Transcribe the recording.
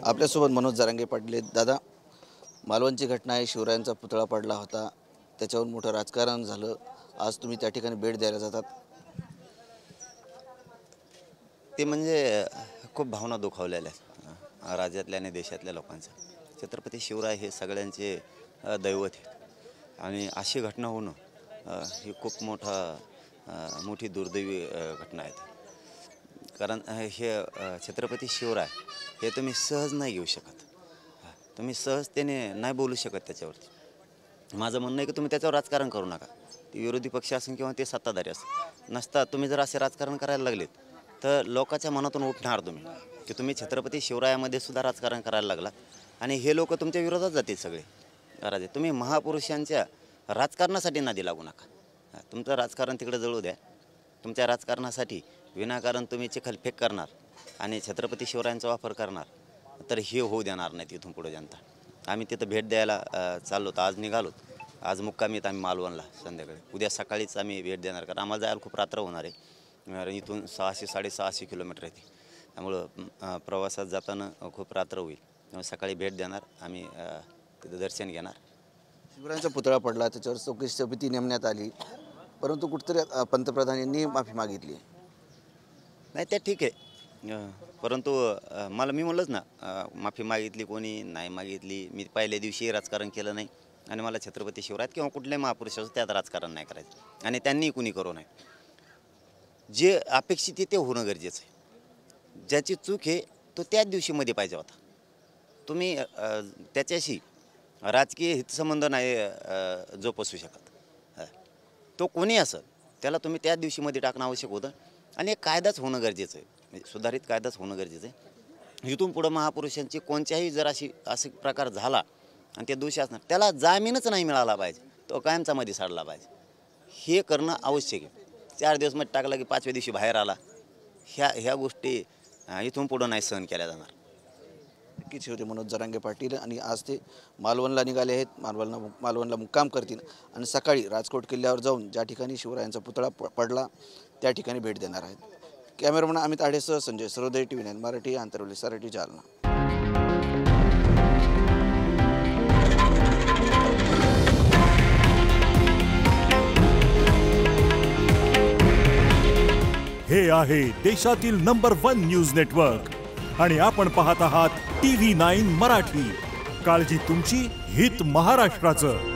आपल्यासोबत मनोज जरांगे पाटील आहेत। दादा, मालवणची घटना आहे, शिवरायांचा पुतळा पडला होता, त्याच्यावर मोठं राजकारण झालं, आज तुम्ही त्या ठिकाणी भेट द्यायला जातात। ते म्हणजे खूप भावना दुखावलेल्या आहेत राज्यातल्या आणि देशातल्या लोकांच्या। छत्रपती शिवराय हे सगळ्यांचे दैवत आहेत आणि अशी घटना होणं ही खूप मोठी दुर्दैवी घटना आहे। कारण हे छत्रपती शिवराय हे तुम्ही सहज नाही घेऊ शकत, तुम्ही सहजतेने नाही बोलू शकत त्याच्यावरती। माझं म्हणणं आहे की तुम्ही त्याच्यावर राजकारण करू नका, ते विरोधी पक्ष असेल किंवा ते सत्ताधारी असेल। नसता तुम्ही जर असे राजकारण करायला लागलेत तर लोकांच्या मनातून उठणार तुम्ही की तुम्ही छत्रपती शिवरायामध्ये सुद्धा राजकारण करायला लागलात आणि हे लोक तुमच्या विरोधात जातील सगळे। राजे तुम्ही महापुरुषांच्या राजकारणासाठी नादी लागू नका, तुमचं राजकारण तिकडे जळू द्या। तुमच्या राजकारणासाठी विनाकारण तुम्ही चिखलफेक करणार आणि छत्रपती शिवरायांचा वापर करणार तर हे होऊ देणार नाही तिथून पुढे जनता। आम्ही तिथं भेट द्यायला चाललो तर आज निघालोत, आज मुक्कामीत आम्ही मालवणला संध्याकाळी, उद्या सकाळीच आम्ही भेट देणार कारण आम्हाला जायला खूप रात्र होणार आहे। इथून 600-650 किलोमीटर आहे, त्यामुळं प्रवासात जाताना खूप रात्र होईल। सकाळी भेट देणार आम्ही, तिथं दर्शन घेणार। शिवरायांचा पुतळा पडला, त्याच्यावर चौकशी समिती नेमण्यात आली, परंतु कुठेतरी पंतप्रधानांनी माफी मागितली। नाही ते ठीक आहे, परंतु मी म्हणलंच ना, माफी मागितली कोणी नाही मागितली, मी पहिल्या दिवशी राजकारण केलं नाही आणि मला छत्रपती शिवरायात किंवा कुठल्याही महापुरुषाचं त्यात राजकारण नाही करायचं आणि त्यांनीही कुणी करू नये। जे अपेक्षित आहे ते होणं गरजेचं आहे। ज्याची चूक आहे तो त्याच दिवशी मध्ये पाहिजे होता। तुम्ही त्याच्याशी राजकीय हितसंबंध नाही जोपासू शकत, तो कोणी असेल त्याला तुम्ही त्याच दिवशी मध्ये टाकणं आवश्यक होतं आणि एक कायदाच होणं गरजेचं आहे, सुधारित कायदाच होणं गरजेचं आहे। इथून पुढं महापुरुषांची कोणत्याही जर असे प्रकार झाला आणि ते दोषी असणार त्याला जामीनच नाही मिळाला पाहिजे, तो कायमचा मध्ये साडला पाहिजे, हे करणं आवश्यक आहे। 4 दिवस मध्ये टाकला की 5व्या दिवशी बाहेर आला, ह्या गोष्टी इथून पुढं नाही सहन केल्या जाणार। नक्कीच होते मनोज जरांगे पाटील आणि आज ते मालवणला निघाले आहेत, मालवणला मुक्काम करतील आणि सकाळी राजकोट किल्ल्यावर जाऊन ज्या ठिकाणी शिवरायांचा पुतळा पडला त्या ठिकाणी भेट देणार आहेत। कॅमेरामन अमित आढेसह संजय सरोदे, TV9 मराठी, आंतरवली सराटी, जालना। हे आहे देशातील नंबर 1 न्यूज नेटवर्क आणि आपण पाहत आहात TV9 मराठी। काळजी तुमची, हित महाराष्ट्राचं।